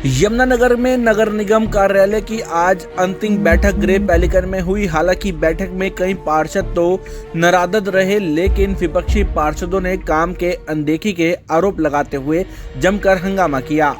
यमुनानगर में नगर निगम कार्यालय की आज अंतिम बैठक ग्रे पेलिकन में हुई। हालांकि बैठक में कई पार्षद तो नाराज रहे, लेकिन विपक्षी पार्षदों ने काम के अनदेखी के आरोप लगाते हुए जमकर हंगामा किया।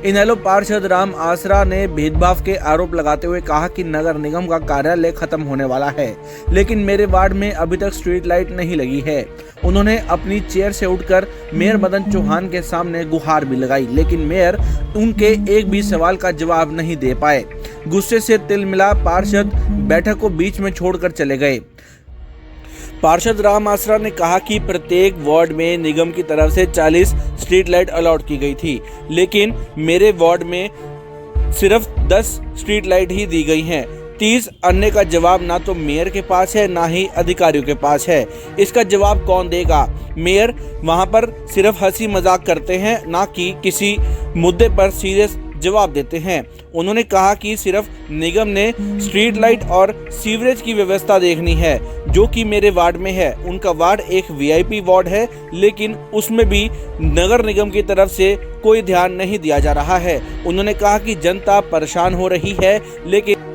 इनेलो पार्षद राम आसरा ने भेदभाव के आरोप लगाते हुए कहा कि नगर निगम का कार्यालय खत्म होने वाला है, लेकिन मेरे वार्ड में अभी तक स्ट्रीट लाइट नहीं लगी है। उन्होंने अपनी चेयर से उठकर मेयर मदन चौहान के सामने गुहार भी लगाई, लेकिन मेयर उनके एक भी सवाल का जवाब नहीं दे पाए। गुस्से से तिलमिला पार्षद बैठक को बीच में छोड़कर चले गए। पार्षद राम आसरा ने कहा कि प्रत्येक वार्ड में निगम की तरफ से 40 स्ट्रीट लाइट अलॉट की गई थी, लेकिन मेरे वार्ड में सिर्फ 10 स्ट्रीट लाइट ही दी गई हैं। 30 अन्य का जवाब ना तो मेयर के पास है, ना ही अधिकारियों के पास है। इसका जवाब कौन देगा? मेयर वहां पर सिर्फ हंसी मजाक करते हैं, ना कि किसी मुद्दे पर सीरियस जवाब देते हैं। उन्होंने कहा कि सिर्फ निगम ने स्ट्रीट लाइट और सीवरेज की व्यवस्था देखनी है, जो कि मेरे वार्ड में है। उनका वार्ड एक वीआईपी वार्ड है, लेकिन उसमें भी नगर निगम की तरफ से कोई ध्यान नहीं दिया जा रहा है। उन्होंने कहा कि जनता परेशान हो रही है, लेकिन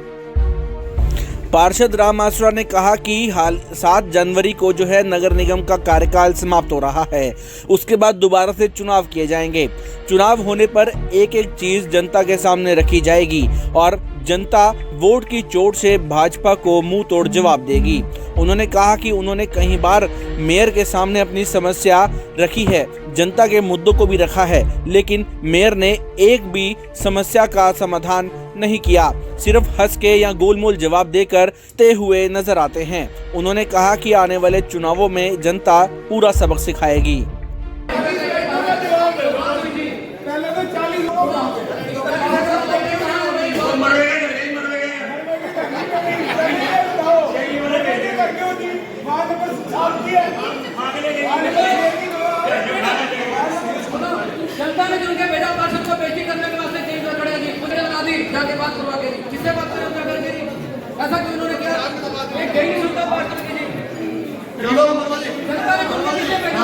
पार्षद राम आसरा ने कहा कि 7 जनवरी को जो है नगर निगम का कार्यकाल समाप्त हो रहा है। उसके बाद दोबारा से चुनाव किए जाएंगे। चुनाव होने पर एक एक चीज जनता के सामने रखी जाएगी और जनता वोट की चोट से भाजपा को मुंह तोड़ जवाब देगी। उन्होंने कहा कि उन्होंने कई बार मेयर के सामने अपनी समस्या रखी है, जनता के मुद्दों को भी रखा है, लेकिन मेयर ने एक भी समस्या का समाधान नहीं किया। सिर्फ हंस के या गोलमोल जवाब देकर ते हुए नजर आते हैं। उन्होंने कहा कि आने वाले चुनावों में जनता पूरा सबक सिखाएगी। जनता ने जिनके भेजा पार्षद को बेइज्जती करने के वास्ते जेल में खड़े जी, मुझे लगा दी जाके बात करवा के किससे बात करें करके जी, ऐसा क्यों इन्होंने किया? एक गई नहीं सुनता पार्षद की जी। चलो जनता ने चुन के किसने भेजा?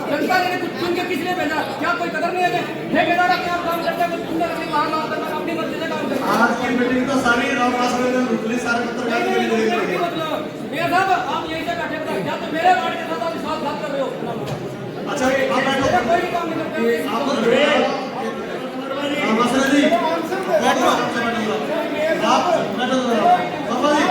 जनता ने चुन के किसने भेजा? क्या कोई कदर नहीं है? ठेकेदार अपने आप काम करते हैं, कुछ सुंदर अपनी बाहर ना होता है, अपनी मर्जी से काम करते हैं। आज की मीटिंग तो सारी राम आसरा ने पुलिस सारे पत्रकार के लिए देंगे। मतलब ये साहब आप यही से बैठे थे, या तो मेरे वार्ड के साथ आप विश्वासघात कर रहे हो। अच्छा आप बैठो, कोई काम नहीं करते आप राम आसरा जी बैठो, आप बैठो बाबा जी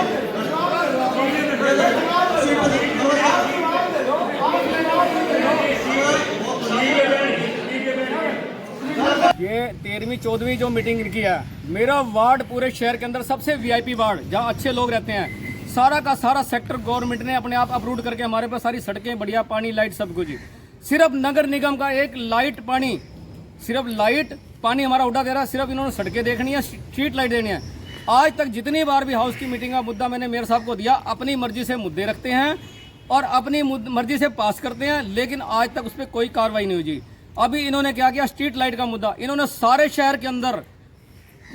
ये 13वीं 14वीं जो मीटिंग इनकी है। मेरा वार्ड पूरे शहर के अंदर सबसे वीआईपी वार्ड, जहाँ अच्छे लोग रहते हैं। सारा का सारा सेक्टर गवर्नमेंट ने अपने आप अप्रूव करके हमारे पास सारी सड़कें, बढ़िया पानी, लाइट, सब कुछ। सिर्फ नगर निगम का एक लाइट पानी, सिर्फ लाइट पानी हमारा उठा दे रहा है। सिर्फ इन्होंने सड़कें देखनी है, स्ट्रीट लाइट देनी है। आज तक जितनी बार भी हाउस की मीटिंग का मुद्दा मैंने मेयर साहब को दिया, अपनी मर्जी से मुद्दे रखते हैं और अपनी मर्जी से पास करते हैं, लेकिन आज तक उस पर कोई कार्रवाई नहीं हुई जी। अभी इन्होंने क्या किया? स्ट्रीट लाइट का मुद्दा इन्होंने सारे शहर के अंदर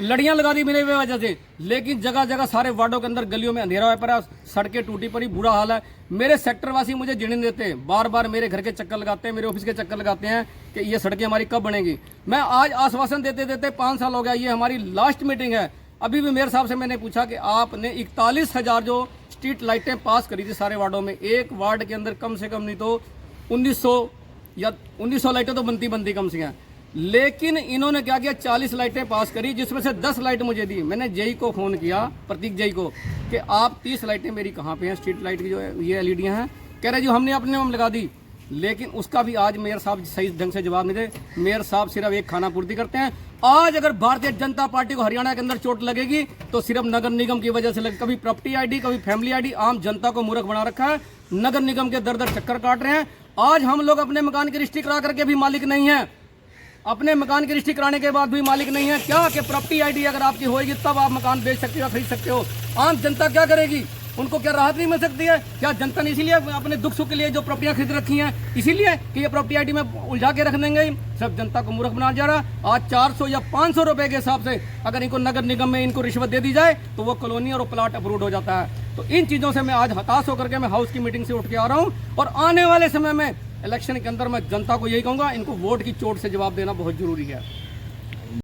लड़ियां लगा दी मेरे वजह से, लेकिन जगह जगह सारे वार्डों के अंदर गलियों में अंधेरा हुआ पड़ा, सड़कें टूटी पड़ी, बुरा हाल है। मेरे सेक्टर वासी मुझे जीने देते हैं, बार बार मेरे घर के चक्कर लगाते हैं, मेरे ऑफिस के चक्कर लगाते हैं कि ये सड़कें हमारी कब बनेगी। मैं आज आश्वासन देते देते 5 साल हो गया, ये हमारी लास्ट मीटिंग है। अभी भी मेयर साहब से मैंने पूछा कि आपने 41,000 जो स्ट्रीट लाइटें पास करी थी सारे वार्डों में, एक वार्ड के अंदर कम से कम नहीं तो 1900 लाइटें तो बनती कम से कम, लेकिन इन्होंने क्या किया? 40 लाइटें पास करी, जिसमें से 10 लाइट मुझे दी। मैंने जेई को फोन किया, प्रतीक जेई को, कि आप 30 लाइटें मेरी कहाँ पे हैं? स्ट्रीट लाइट की जो है ये एलईडियां हैं। कह रहे जी हमने अपने नाम लगा दी, लेकिन उसका भी आज मेयर साहब सही ढंग से जवाब नहीं दे। मेयर साहब सिर्फ एक खाना पूर्ति करते हैं। आज अगर भारतीय जनता पार्टी को हरियाणा के अंदर चोट लगेगी तो सिर्फ नगर निगम की वजह से लगे। कभी प्रॉपर्टी आईडी, कभी फैमिली आईडी, आम जनता को मूर्ख बना रखा है। नगर निगम के दर दर चक्कर काट रहे हैं। आज हम लोग अपने मकान की रजिस्ट्री करा करके भी मालिक नहीं है, अपने मकान की रजिस्ट्री कराने के बाद भी मालिक नहीं है। क्या कि प्रॉपर्टी आईडी अगर आपकी होगी तब आप मकान बेच सकते हो, खरीद सकते हो। आम जनता क्या करेगी? उनको क्या राहत नहीं मिल सकती है? क्या जनता ने इसीलिए अपने दुख सुख के लिए जो प्रॉपर्टियां खरीद रखी हैं, इसीलिए कि ये प्रॉपर्टी आईडी में उलझा के रख देंगे? सब जनता को मूर्ख बना जा रहा। आज 400 या 500 रुपए के हिसाब से अगर इनको नगर निगम में इनको रिश्वत दे दी जाए तो वो कॉलोनी और प्लाट अप्रूव हो जाता है। तो इन चीज़ों से मैं आज हताश होकर के मैं हाउस की मीटिंग से उठ के आ रहा हूँ और आने वाले समय में इलेक्शन के अंदर मैं जनता को यही कहूँगा, इनको वोट की चोट से जवाब देना बहुत ज़रूरी है।